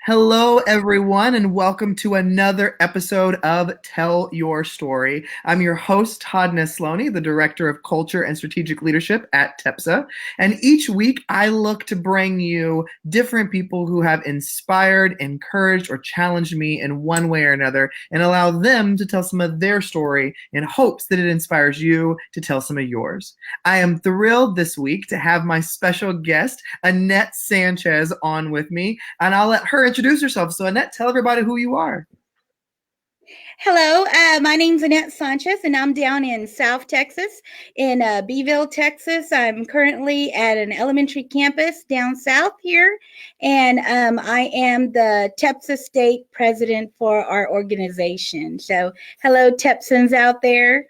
Hello, everyone, and welcome to another episode of Tell Your Story. I'm your host, Todd Nesloney, the Director of Culture and Strategic Leadership at TEPSA. And each week, I look to bring you different people who have inspired, encouraged, or challenged me in one way or another and allow them to tell some of their story in hopes that it inspires you to tell some of yours. I am thrilled this week to have my special guest, Annette Sanchez, on with me, and I'll let her introduce herself. So, Annette, tell everybody who you are. Hello, my name's Annette Sanchez, and I'm down in South Texas, in Beeville, Texas. I'm currently at an elementary campus down south here, and I am the TEPSA state president for our organization. So, hello, TEPSans out there.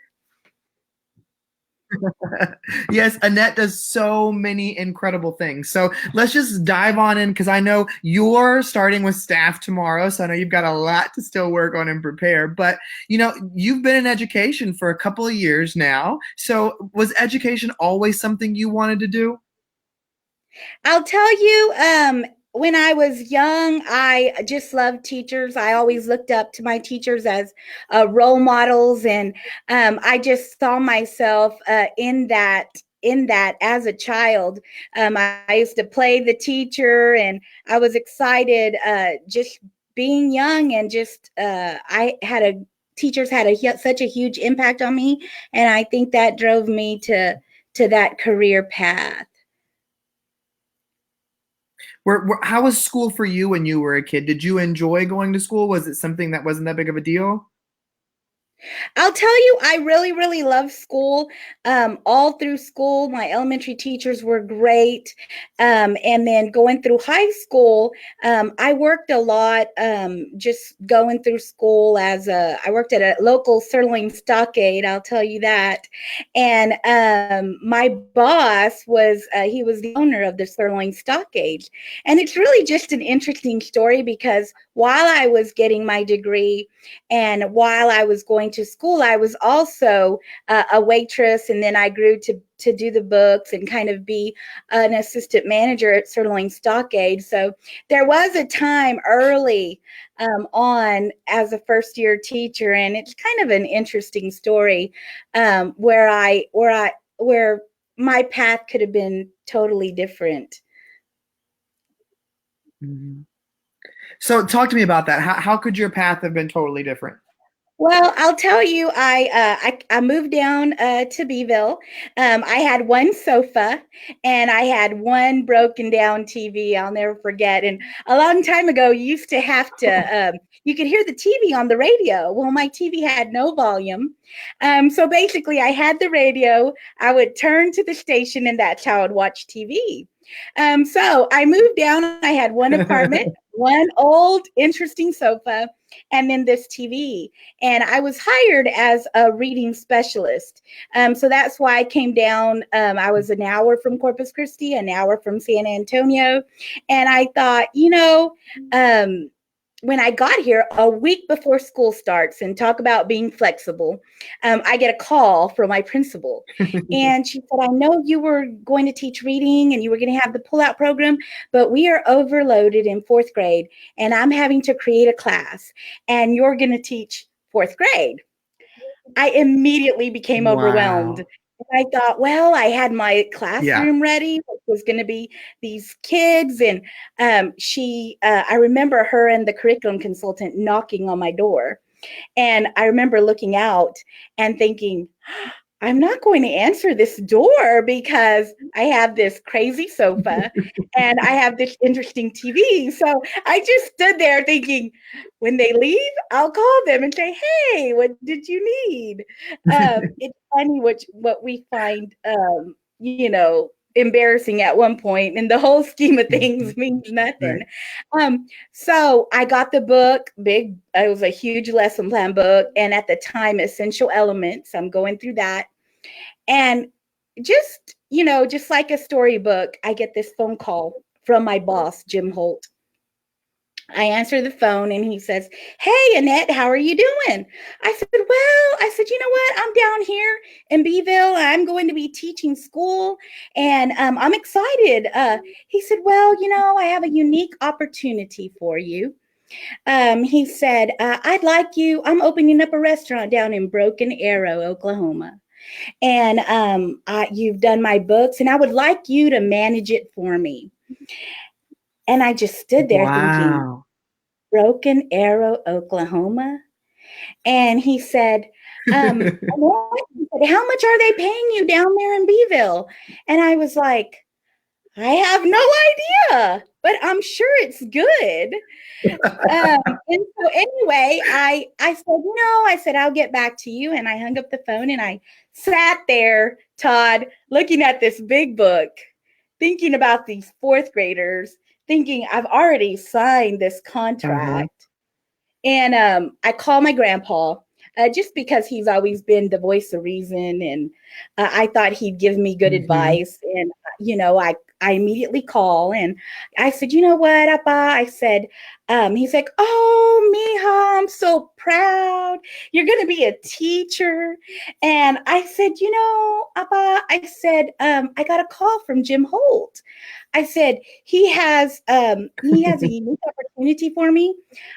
Yes, Annette does so many incredible things. So let's just dive on in because I know you're starting with staff tomorrow. So I know you've got a lot to still work on and prepare. But, you've been in education for a couple of years now. So was education always something you wanted to do? I'll tell you, when I was young, I just loved teachers. I always looked up to my teachers as role models, and I just saw myself in that as a child. I used to play the teacher, and I was excited just being young, and just I had a teachers had such a huge impact on me, and I think that drove me to that career path. How was school for you when you were a kid? Did you enjoy going to school? Was it something that wasn't that big of a deal? I'll tell you, I really, really loved school. All through school, my elementary teachers were great. And then going through high school, I worked a lot just going through school I worked at a local sirloin stockade, I'll tell you that. And my boss he was the owner of the sirloin stockade. And it's really just an interesting story because while I was getting my degree, and while I was going to school, I was also a waitress, and then I grew to do the books and kind of be an assistant manager at Sirloin Stockade. So there was a time early on as a first year teacher, and it's kind of an interesting story where my path could have been totally different. Mhm. So talk to me about that. How could your path have been totally different? Well, I'll tell you, I moved down to Beeville. I had one sofa and I had one broken down TV. I'll never forget. And a long time ago, you used to have to you could hear the TV on the radio. Well, my TV had no volume, so basically, I had the radio. I would turn to the station, and that's how I'd watch TV. So I moved down. I had one apartment, one old interesting sofa, and then this TV. And I was hired as a reading specialist. So that's why I came down. I was an hour from Corpus Christi, an hour from San Antonio. And I thought, when I got here a week before school starts, and talk about being flexible, I get a call from my principal. And she said, I know you were going to teach reading and you were going to have the pull-out program, but we are overloaded in fourth grade, and I'm having to create a class, and you're going to teach fourth grade. I immediately became overwhelmed. Wow. I thought, well, I had my Yeah. classroom ready, which was going to be these kids. And I remember her and the curriculum consultant knocking on my door. And I remember looking out and thinking, I'm not going to answer this door because I have this crazy sofa and I have this interesting TV. So I just stood there thinking, when they leave, I'll call them and say, hey, what did you need? It's funny what we find, embarrassing at one point, and the whole scheme of things means nothing. Right. So I got the book, it was a huge lesson plan book, and at the time, Essential Elements. I'm going through that. And just like a storybook, I get this phone call from my boss, Jim Holt. I answer the phone and he says, "Hey, Annette, how are you doing?" I said, "Well," I said, "you know what? I'm down here in Beeville. I'm going to be teaching school and I'm excited." He said, "Well, I have a unique opportunity for you." He said, "I'd like you, I'm opening up a restaurant down in Broken Arrow, Oklahoma. And you've done my books and I would like you to manage it for me." And I just stood there thinking, Wow. Broken Arrow, Oklahoma. And he said, "What?" He said, "How much are they paying you down there in Beeville?" And I was like, "I have no idea, but I'm sure it's good." And so anyway, I said, I said, "I'll get back to you." And I hung up the phone and I sat there, Todd, looking at this big book, thinking about these fourth graders, thinking I've already signed this Uh-huh. contract. And I call my grandpa just because he's always been the voice of reason. And I thought he'd give me good Mm-hmm. advice. And, I immediately call and I said, "You know what, Appa?" I said, he's like, "Oh, Mija, I'm so proud. You're going to be a teacher." And I said, "Appa," I said, "I got a call from Jim Holt." I said, he has a unique opportunity for me."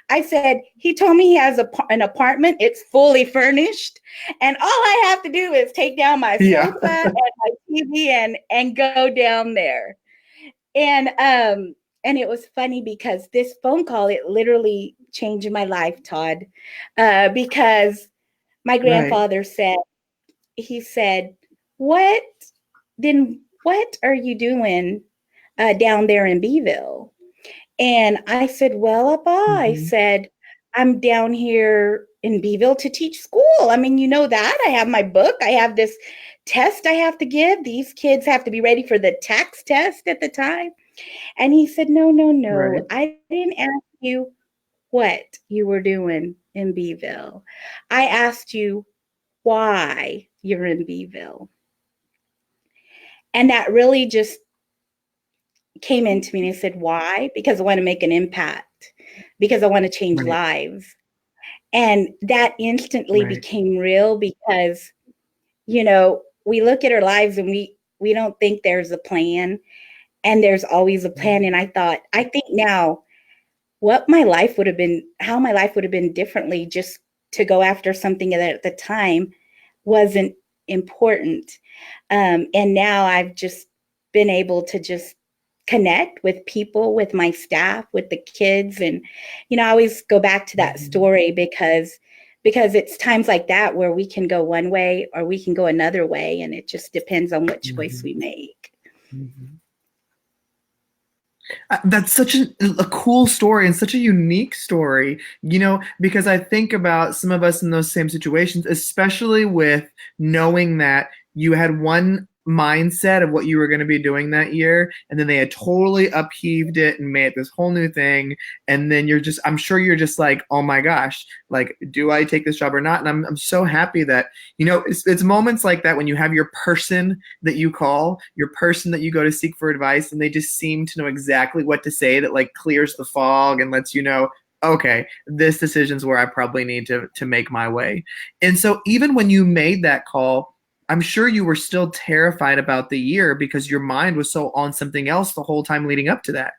I said, "He told me he has an apartment. It's fully furnished. And all I have to do is take down my Yeah. sofa and my TV and go down there." And it was funny because this phone call, it literally changed my life, Todd. Because my Right. grandfather said, he said, "What what are you doing down there in Beeville?" And I said, "Well, Abba," I Mm-hmm. said, "I'm down here in Beeville to teach school. I mean, you know that. I have my book. I have this test I have to give. These kids have to be ready for the tax test at the time." And he said, "No, no, no. Right. I didn't ask you what you were doing in Beeville. I asked you why you're in Beeville." And that really just came into me and I said, "Why?" Because I want to make an impact, because I want to change Right. lives. And that instantly Right. became real because, we look at our lives and we don't think there's a plan, and there's always a plan. And I think now how my life would have been differently just to go after something that at the time wasn't important. And now I've just been able to just connect with people, with my staff, with the kids. And, I always go back to that Mm-hmm. story because it's times like that where we can go one way or we can go another way. And it just depends on what choice Mm-hmm. we make. Mm-hmm. That's such a cool story and such a unique story, because I think about some of us in those same situations, especially with knowing that you had one mindset of what you were going to be doing that year, and then they had totally upheaved it and made this whole new thing. And then I'm sure you're just like, oh my gosh, like, do I take this job or not? And I'm so happy that, it's moments like that when you have your person that you call, your person that you go to seek for advice, and they just seem to know exactly what to say that like clears the fog and lets you know, okay, this decision's where I probably need to make my way. And so even when you made that call, I'm sure you were still terrified about the year because your mind was so on something else the whole time leading up to that.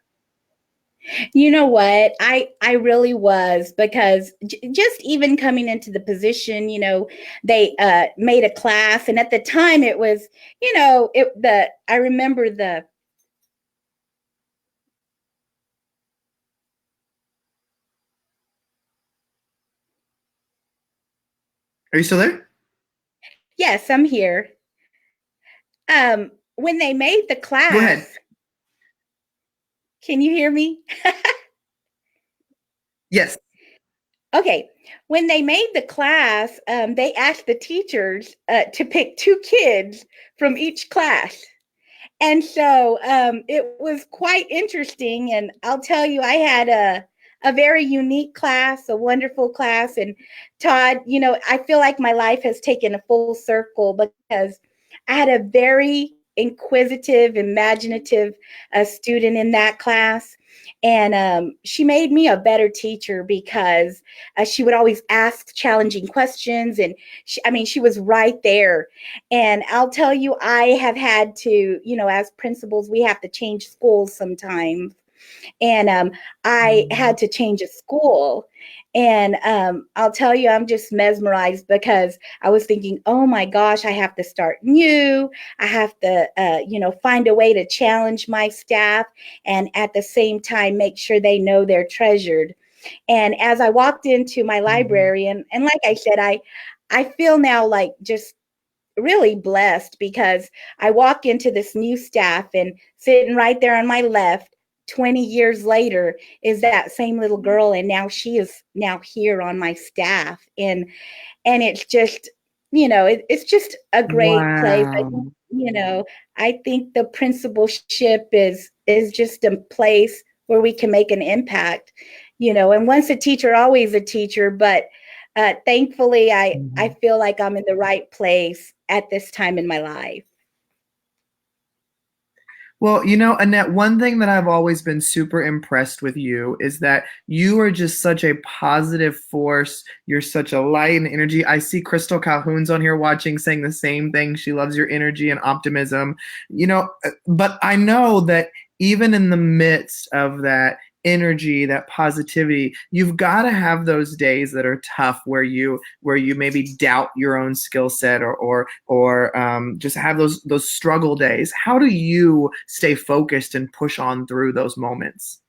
You know what? I really was, because just even coming into the position, they made a class, and at the time it was, I remember the Are you still there? yes, I'm here. When they made the Go ahead. class, can you hear me? Yes. Okay, when they made the class, they asked the teachers to pick two kids from each class. And so it was quite interesting. And I'll tell you, I had a very unique class, a wonderful class. And Todd, I feel like my life has taken a full circle because I had a very inquisitive, imaginative student in that class. And she made me a better teacher because she would always ask challenging questions. And she was right there. And I'll tell you, I have had to, as principals, we have to change schools sometimes. And I had to change a school. And I'll tell you, I'm just mesmerized because I was thinking, oh my gosh, I have to start new. I have to, find a way to challenge my staff and at the same time make sure they know they're treasured. And as I walked into my library, and like I said, I feel now like just really blessed because I walk into this new staff and sitting right there on my left 20 years later is that same little girl, and now she is now here on my staff. And it's just, it's just a great place. I think, Wow. I think the principalship is just a place where we can make an impact, and once a teacher, always a teacher. But thankfully, I Mhm. feel like I'm in the right place at this time in my life. Well, Annette, one thing that I've always been super impressed with you is that you are just such a positive force. You're such a light and energy. I see Crystal Calhoun's on here watching, saying the same thing. She loves your energy and optimism. But I know that even in the midst of that energy, that positivity, you've got to have those days that are tough where you maybe doubt your own skill set, or just have those struggle days. How do you stay focused and push on through those moments?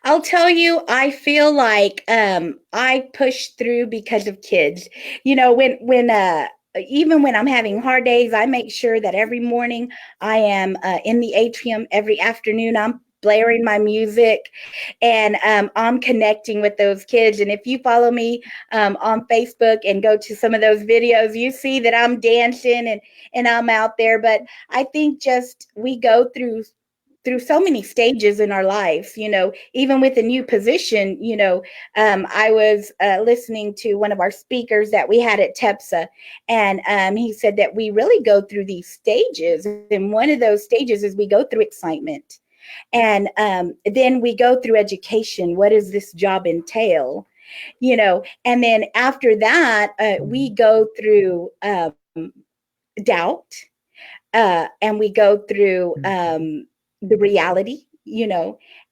I'll tell you, I feel like I push through because of kids. When even when I'm having hard days, I make sure that every morning I am in the atrium. Every afternoon, I'm blaring my music, and I'm connecting with those kids. And if you follow me on Facebook and go to some of those videos, you see that I'm dancing and I'm out there. But I think just we go through so many stages in our lives, even with a new position. I was listening to one of our speakers that we had at TEPSA, and he said that we really go through these stages. And one of those stages is we go through excitement. And then we go through education. What does this job entail? And then after that, we go through doubt, and we go through the reality,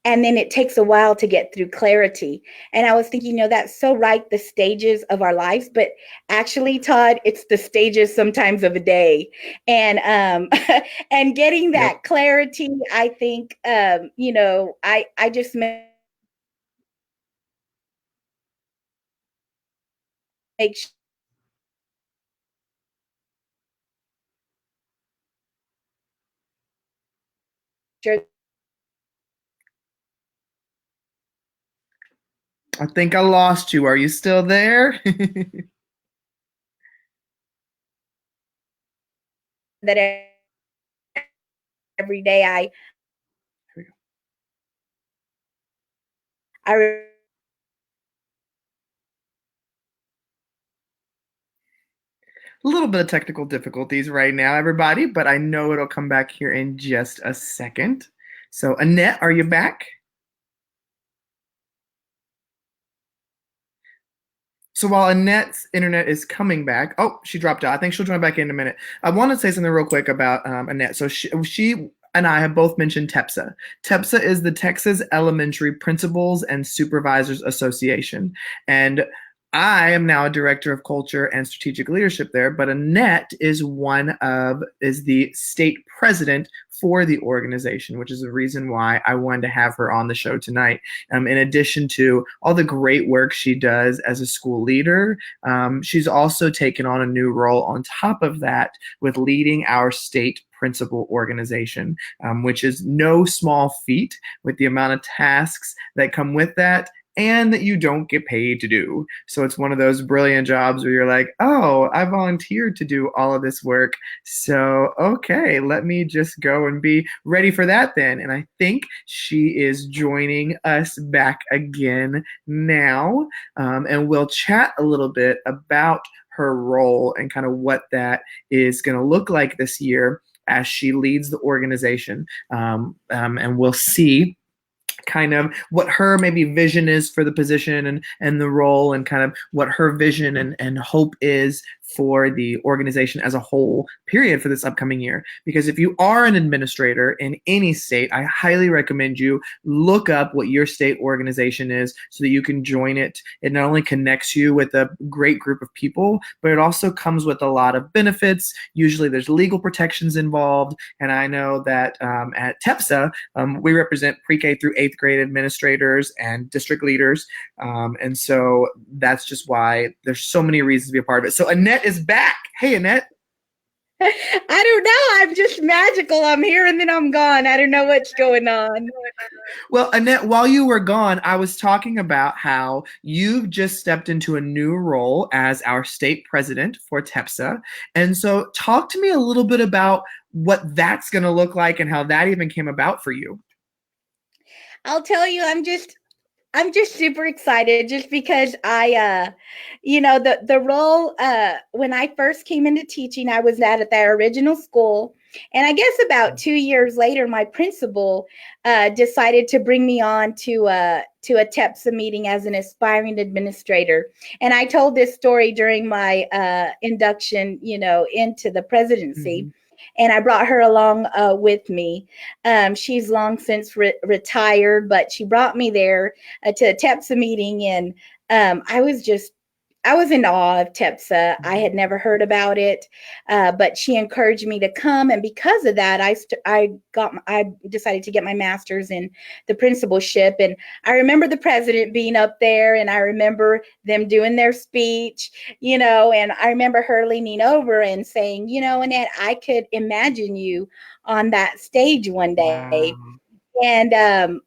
and then it takes a while to get through clarity. And I was thinking, that's so right, the stages of our lives, but actually, Todd, it's the stages sometimes of a day. And and getting Yep. that clarity, I think, I just make sure I think I lost you. Are you still there? that every day I A little bit of technical difficulties right now, everybody, but I know it'll come back here in just a second. So, Annette, are you back? So while Annette's internet is coming back, oh, she dropped out. I think she'll join back in a minute. I want to say something real quick about Annette. So she and I have both mentioned TEPSA. TEPSA is the Texas Elementary Principals and Supervisors Association. And I am now a director of culture and strategic leadership there, but Annette is the state president for the organization, which is the reason why I wanted to have her on the show tonight. In addition to all the great work she does as a school leader, she's also taken on a new role on top of that with leading our state principal organization, which is no small feat with the amount of tasks that come with that and that you don't get paid to do. So it's one of those brilliant jobs where you're like, oh, I volunteered to do all of this work. So, okay, let me just go and be ready for that then. And I think she is joining us back again now. And we'll chat a little bit about her role and kind of what that is going to look like this year as she leads the organization. And we'll see kind of what her maybe vision is for the position and the role, and kind of what her vision and hope is for the organization as a whole, period, for this upcoming year. Because if you are an administrator in any state, I highly recommend you look up what your state organization is so that you can join it. It not only connects you with a great group of people, but it also comes with a lot of benefits. Usually there's legal protections involved. And I know that at TEPSA, we represent pre-K through 8th grade administrators and district leaders. And so that's just why there's so many reasons to be a part of it. So Annette is back. Hey, Annette. I don't know. I'm just magical. I'm here and then I'm gone. I don't know what's going on. Well, Annette, while you were gone, I was talking about how you've just stepped into a new role as our state president for TEPSA. And so talk to me a little bit about what that's going to look like and how that even came about for you. I'll tell you, I'm just super excited just because the role, when I first came into teaching, I was at their original school. And I guess about 2 years later, my principal decided to bring me on to a TEPSA meeting as an aspiring administrator. And I told this story during my induction, into the presidency. Mm-hmm. And I brought her along with me. She's long since retired, but she brought me there to a TEPSA meeting. And I was in awe of TEPSA. I had never heard about it, but she encouraged me to come. And because of that, I decided to get my master's in the principalship. And I remember the president being up there, and I remember them doing their speech, and I remember her leaning over and saying, Annette, I could imagine you on that stage one day. Wow. And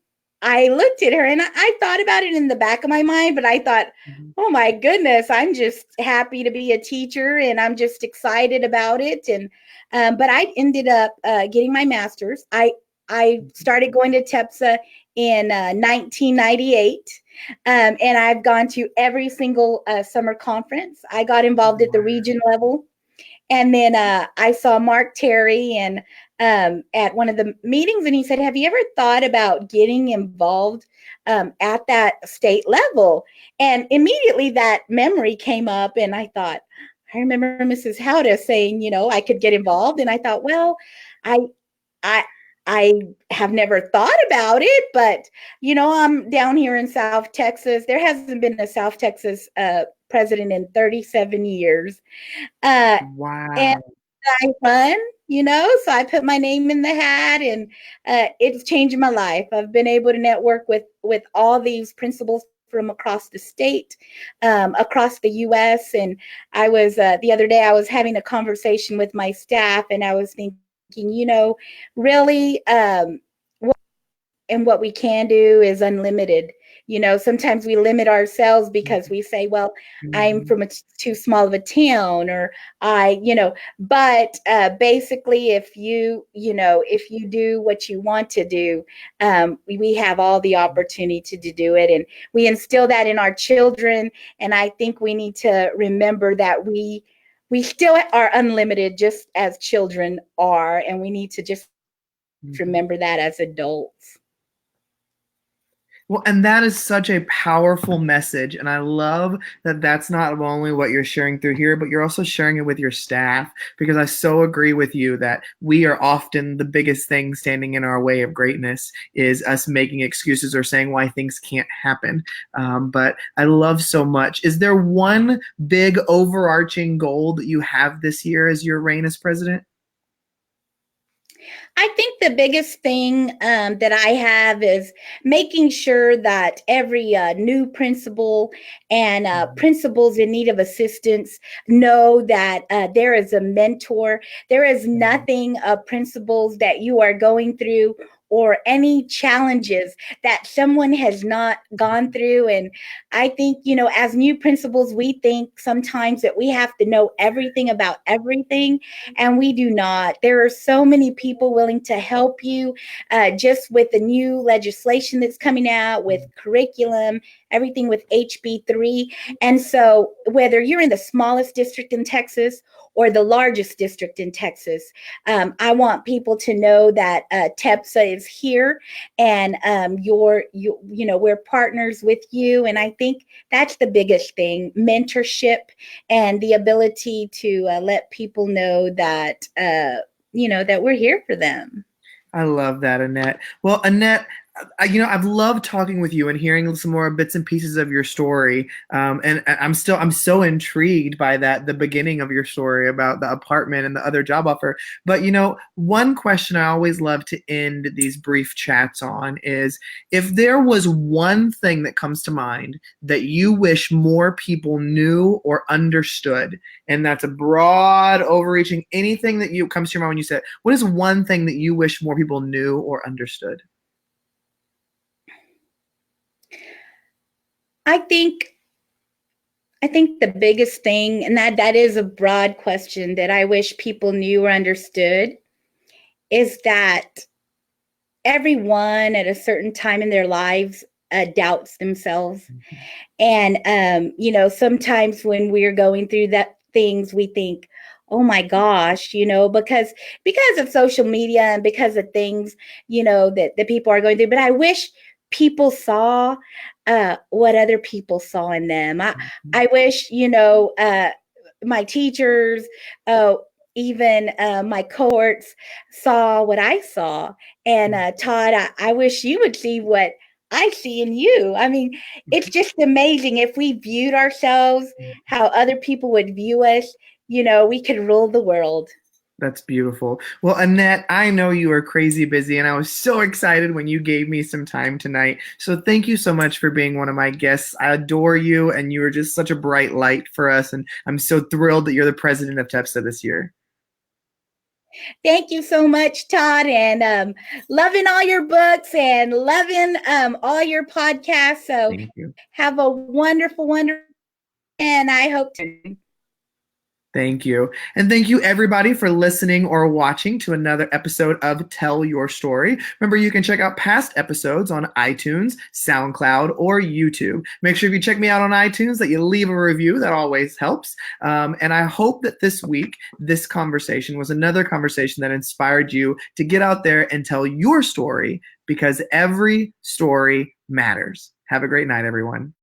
I looked at her and I thought about it in the back of my mind, but I thought, oh my goodness, I'm just happy to be a teacher and I'm just excited about it. And but I ended up getting my master's. I started going to TEPSA in 1998, and I've gone to every single summer conference. I got involved at the region level. And then I saw Mark Terry and at one of the meetings, and he said, have you ever thought about getting involved at that state level? And immediately that memory came up, and I thought, I remember Mrs. Howda saying, I could get involved. And I thought, well, I have never thought about it, but, I'm down here in South Texas. There hasn't been a South Texas president in 37 years. Wow. And I run, so I put my name in the hat, and it's changed my life. I've been able to network with all these principals from across the state, across the U.S. And I was, the other day, I was having a conversation with my staff, and I was thinking, really, what we can do is unlimited. Sometimes we limit ourselves because we say, well, I'm from too small of a town, or but basically if you do what you want to do, we have all the opportunity to do it. And we instill that in our children. And I think we need to remember that we still are unlimited, just as children are. And we need to just remember that as adults. Well, and that is such a powerful message. And I love that that's not only what you're sharing through here, but you're also sharing it with your staff, because I so agree with you that we are often the biggest thing standing in our way of greatness is us making excuses or saying why things can't happen. But I love so much. Is there one big overarching goal that you have this year as your reign as president? I think the biggest thing that I have is making sure that every new principal and principals in need of assistance know that there is a mentor. There is nothing, principals, that you are going through or any challenges that someone has not gone through. And I think, as new principals, we think sometimes that we have to know everything about everything, and we do not. There are so many people willing to help you, just with the new legislation that's coming out, with curriculum, everything with HB3. And so whether you're in the smallest district in Texas or the largest district in Texas, I want people to know that TEPSA is here, and we're partners with you. And I think that's the biggest thing: mentorship and the ability to let people know that that we're here for them. I love that, Annette. Well, Annette, I've loved talking with you and hearing some more bits and pieces of your story. And I'm so intrigued by the beginning of your story about the apartment and the other job offer. But, one question I always love to end these brief chats on is, if there was one thing that comes to mind that you wish more people knew or understood, and that's a broad, overreaching, anything that comes to your mind when you say it, what is one thing that you wish more people knew or understood? I think the biggest thing, and that is a broad question that I wish people knew or understood, is that everyone at a certain time in their lives doubts themselves. And sometimes when we're going through that things, we think, oh my gosh, because of social media and because of things, that people are going through. But I wish people saw what other people saw in them. I wish, my teachers, even my cohorts saw what I saw. And Todd, I wish you would see what I see in you. I mean, it's just amazing. If we viewed ourselves how other people would view us, we could rule the world. That's beautiful. Well, Annette, I know you are crazy busy, and I was so excited when you gave me some time tonight. So thank you so much for being one of my guests. I adore you, and you are just such a bright light for us. And I'm so thrilled that you're the president of TEPSA this year. Thank you so much, Todd, and loving all your books and loving all your podcasts. So Thank you. have a wonderful, wonderful, and I hope to. Thank you. And thank you, everybody, for listening or watching to another episode of Tell Your Story. Remember, you can check out past episodes on iTunes, SoundCloud, or YouTube. Make sure if you check me out on iTunes that you leave a review. That always helps. And I hope that this week, this conversation was another conversation that inspired you to get out there and tell your story, because every story matters. Have a great night, everyone.